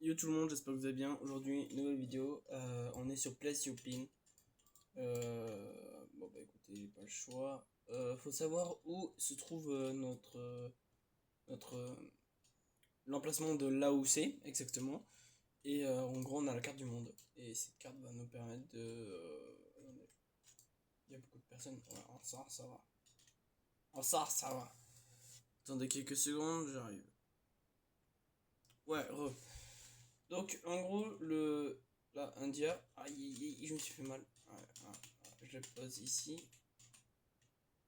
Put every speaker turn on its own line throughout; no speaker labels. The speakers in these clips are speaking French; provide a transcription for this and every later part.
Yo tout le monde, j'espère que vous allez bien. Aujourd'hui, nouvelle vidéo. On est sur Place Youpin. Bon bah écoutez, pas le choix. Faut savoir où se trouve notre l'emplacement de là où c'est exactement. Et en gros, on a la carte du monde. Et cette carte va nous permettre de. Attendez, il y a beaucoup de personnes. Ouais, ça va. Ça va. Attendez quelques secondes, j'arrive. Ouais, re. Donc en gros, là, India. Aïe, aïe, aïe, je me suis fait mal. Ouais, ouais, ouais, je la pose ici.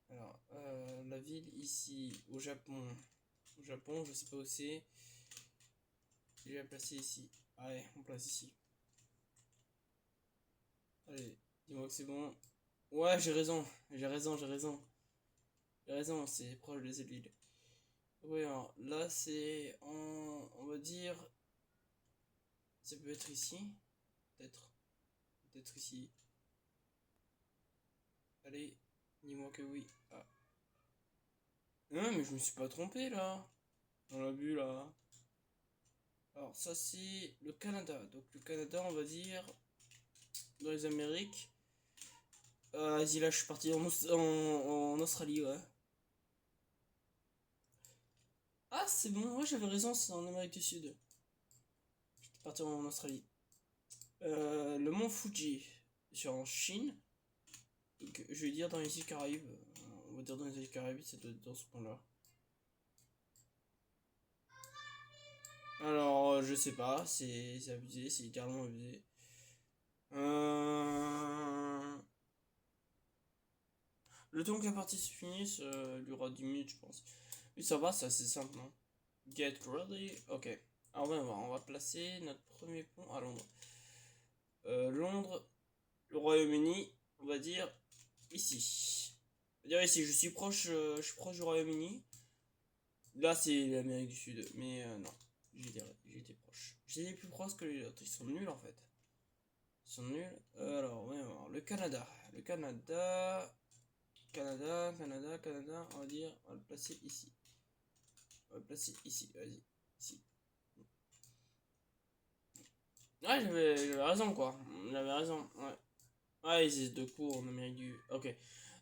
Alors, la ville ici, au Japon. Au Japon, je sais pas où c'est. Je vais la placer ici. Allez, on place ici. Allez, dis-moi que c'est bon. Ouais, j'ai raison. J'ai raison, j'ai raison. J'ai raison, c'est proche des îles. Oui, alors là, c'est on va dire. Ça peut être ici. Peut-être. Peut-être ici. Allez, dis-moi que oui. Ah. Non, mais je me suis pas trompé là. On l'a vu là. Alors ça c'est le Canada. Donc le Canada on va dire dans les Amériques. Vas-y là je suis parti en Australie ouais. Ah c'est bon, ouais j'avais raison, c'est en Amérique du Sud. J'étais parti en Australie. Le mont Fuji, c'est en Chine. Donc, je vais dire dans les îles Caraïbes. On va dire dans les îles Caraïbes, ça doit être dans ce coin-là. Alors je sais pas, c'est abusé, c'est littéralement abusé. Euh... Le temps que la partie se finisse, il y aura 10 minutes, je pense. Mais ça va, c'est assez simple, non? Get ready. Ok. Alors, on va placer notre premier pont à Londres. Londres, le Royaume-Uni, on va dire ici. On va dire ici, je suis proche du Royaume-Uni. Là, c'est l'Amérique du Sud, mais non. J'étais proche. J'étais plus proche que les autres. Ils sont nuls en fait. Ils sont nuls. Alors, ouais, alors, le Canada. Le Canada. Canada, on va dire, on va le placer ici. On va le placer ici, vas-y, ici. Ouais, j'avais raison, quoi. J'avais raison, ouais. Ouais, ils existent de cours en Amérique du... Ok.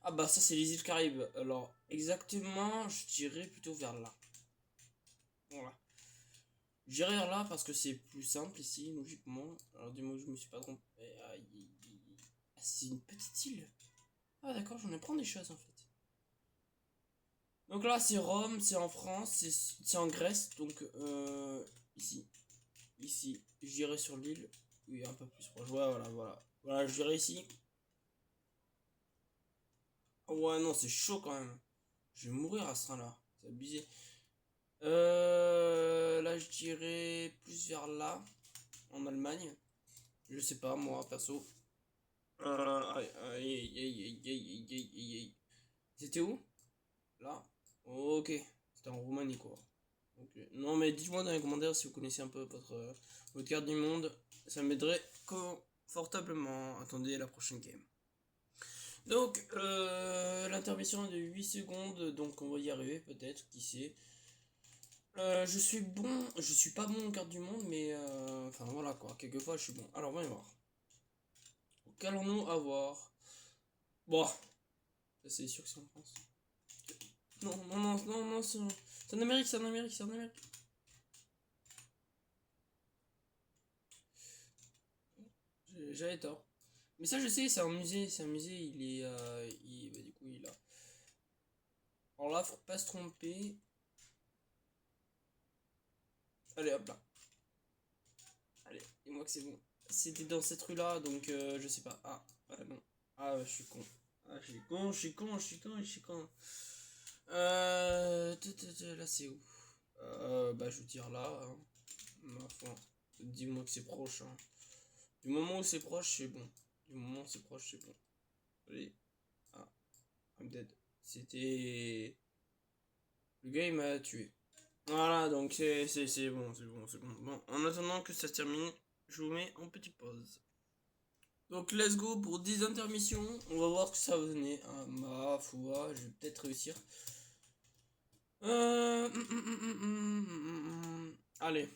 Ah bah ça, c'est les îles Caraïbes. Alors, exactement, je dirais plutôt vers là. Voilà. J'irai vers là parce que c'est plus simple ici, logiquement. Alors, dis-moi que je me suis pas trompé. Ah, c'est une petite île. Ah d'accord, j'en apprends des choses, en fait. Donc là, c'est Rome, c'est en France, c'est en Grèce, donc ici. Ici, j'irai sur l'île. Oui, un peu plus proche. Ouais, voilà, voilà. Voilà, j'irai ici. Oh, ouais, non, c'est chaud quand même. Je vais mourir à ce train-là. C'est abusé. Là, je dirais plus vers là, en Allemagne. Je sais pas, moi, perso. Aïe, aïe, aïe, aïe, aïe, aïe, aïe, aïe, aïe. C'était où? Là? Ok. C'était en Roumanie, quoi. Ok. Non, mais dites-moi dans les commentaires si vous connaissez un peu votre carte du monde. Ça m'aiderait confortablement. Attendez la prochaine game. Donc, l'intermission est de 8 secondes, donc on va y arriver peut-être, qui sait. Je suis bon, je suis pas bon en carte du monde, mais enfin voilà quoi, quelquefois je suis bon. Alors, voyons voir. Qu'allons-nous avoir? Bon, c'est sûr que c'est en France. Non, non, non, non, non, c'est en Amérique, c'est en Amérique, c'est en Amérique. J'avais tort. Mais ça, je sais, c'est un musée, il est, bah, du coup, il a. Alors là, faut pas se tromper. Allez, hop là. Allez, dis-moi que c'est bon. C'était dans cette rue-là, donc je sais pas. Ah, non. Ah, je suis con. Ah, je suis con, je suis con, je suis con, je suis con. Là, c'est où? Bah, je veux dire là. Hein. Ma foi. Dis-moi que c'est proche. Hein. Du moment où c'est proche, c'est bon. Du moment où c'est proche, c'est bon. Allez. Ah, I'm dead. C'était. Le gars, il m'a tué. Voilà, donc c'est bon, c'est bon, c'est bon. Bon, en attendant que ça se termine, je vous mets en petite pause. Donc let's go pour 10 intermissions. On va voir ce que ça va donner. Ah, ma foi, je vais peut-être réussir. Allez.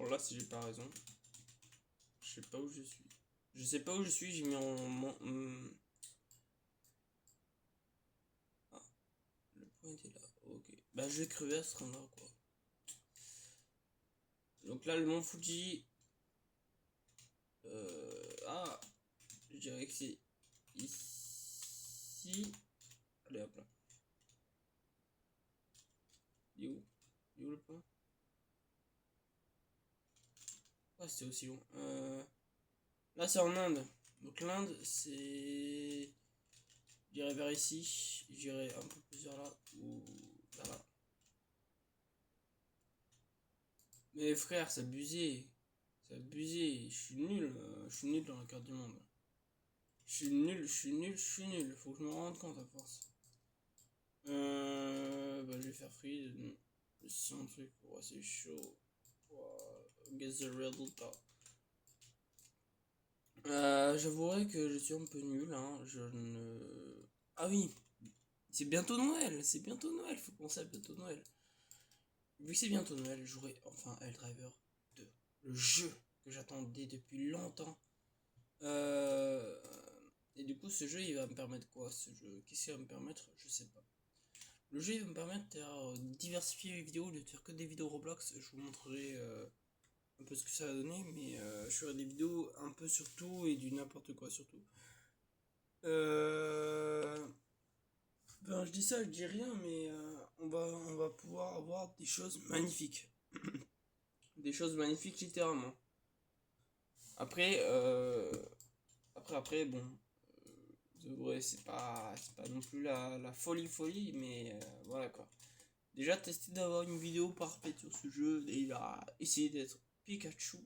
Alors là, si j'ai pas raison, je sais pas où je suis. Je sais pas où je suis, j'ai mis Ah, le point était là. Ok. Bah, je vais crever à ce train-là, quoi. Donc là, le mont Fuji. Ah, je dirais que c'est ici. Allez, hop là. Il est où? Il est où le point? Ah, c'était aussi long. Là, c'est en Inde. Donc l'Inde, c'est... J'irai vers ici. J'irai un peu plus vers là. Ou vers là. Mais frère, c'est abusé. C'est abusé. Je suis nul dans la carte du monde. Je suis nul, je suis nul, je suis nul. Faut que je me rende compte à force. Bah, je vais faire free. C'est un truc. Ouais, c'est chaud. Guess the result. J'avouerai que je suis un peu nul, hein. Je ne. Ah oui, c'est bientôt Noël. C'est bientôt Noël. Faut penser à bientôt Noël. Vu que c'est bientôt Noël, j'aurai enfin Helldriver 2. Le jeu que j'attendais depuis longtemps. Euh, Et du coup, ce jeu, il va me permettre quoi? Ce jeu, qu'est-ce qu'il va me permettre? Je sais pas. Le jeu, il va me permettre de diversifier les vidéos, de faire que des vidéos Roblox. Je vous montrerai un peu ce que ça va donner, mais je ferai des vidéos un peu sur tout et du n'importe quoi surtout. Ben, je dis ça, je dis rien, mais on va pouvoir avoir des choses magnifiques. Des choses magnifiques, littéralement. Après, bon, ouais, c'est pas non plus la folie, mais voilà quoi. Déjà, tester d'avoir une vidéo parfaite sur ce jeu et il a essayé d'être Pikachu,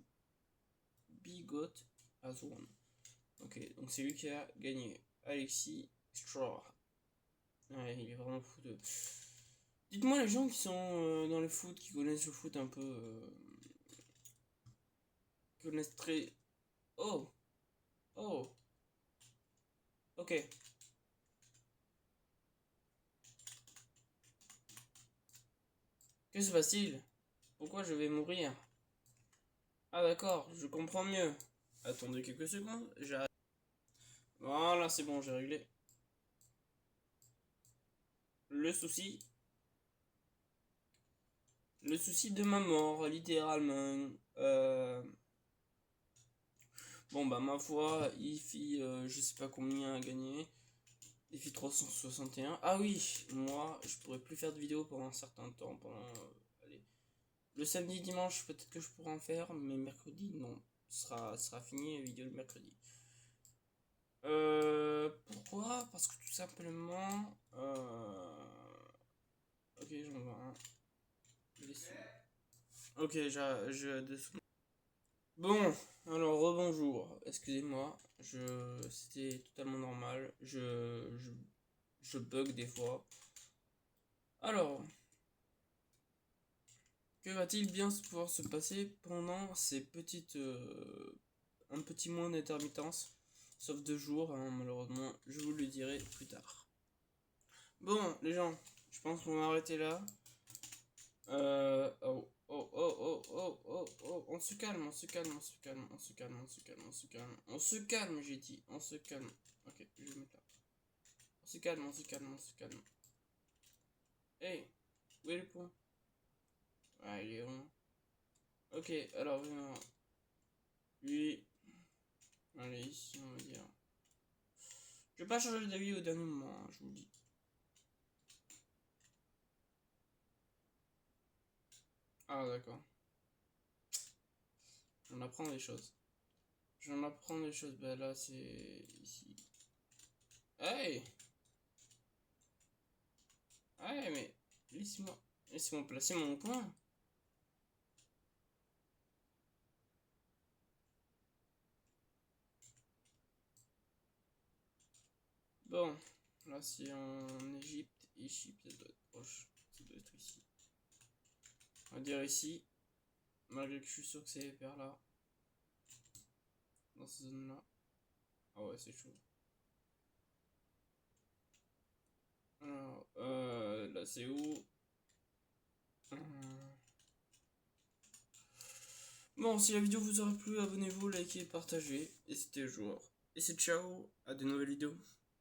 Bigot, as one. Ok, donc c'est lui qui a gagné. Alexis Straw. Ouais, il est vraiment fou de. Dites-moi les gens qui sont dans le foot, qui connaissent le foot un peu. Qui connaissent très. Oh! Oh! Ok. Que se passe-t-il? Pourquoi je vais mourir? Ah d'accord, je comprends mieux. Attendez quelques secondes, j'arrête. Voilà, c'est bon, j'ai réglé. Le souci. Le souci de ma mort, littéralement. Bon bah ma foi, IFI, je sais pas combien a gagné. IFI 361. Ah oui, moi, je pourrais plus faire de vidéos pendant un certain temps. Allez. Le samedi, dimanche, peut-être que je pourrais en faire, mais mercredi, non. Ce sera fini la vidéo le mercredi. Pourquoi? Parce que tout simplement... Ok, j'en vois un. Ok, je... Bon, alors rebonjour. Excusez-moi, c'était totalement normal. Je bug des fois. Alors, que va-t-il bien pouvoir se passer pendant ces petites... un petit mois d'intermittence? Sauf 2 jours, hein, malheureusement. Je vous le dirai plus tard. Bon, les gens, je pense qu'on va arrêter là. On se calme, on se calme, on se calme, on se calme, on se calme, on se calme. On se calme, j'ai dit, on se calme. Ok, je vais mettre là. On se calme, on se calme, on se calme. Hey, où est le point? Ah, il est rond. Ok, alors, lui, allez, ici, on va dire. Je vais pas changer d'avis au dernier moment, hein, je vous le dis. Ah, d'accord. J'en apprends des choses. J'en apprends des choses. Bah là, c'est ici. Hey! Hey, mais laissez-moi. Laissez-moi placer mon point. Bon, là c'est en Égypte. Égypte, ça doit être proche. Ça doit être ici. On va dire ici. Malgré que je suis sûr que c'est vers là. Dans cette zone là. Ah ouais, c'est chaud. Alors, là c'est où? Bon, si la vidéo vous aura plu, abonnez-vous, likez, partagez. Et c'était le jour. Et c'est ciao, à de nouvelles vidéos.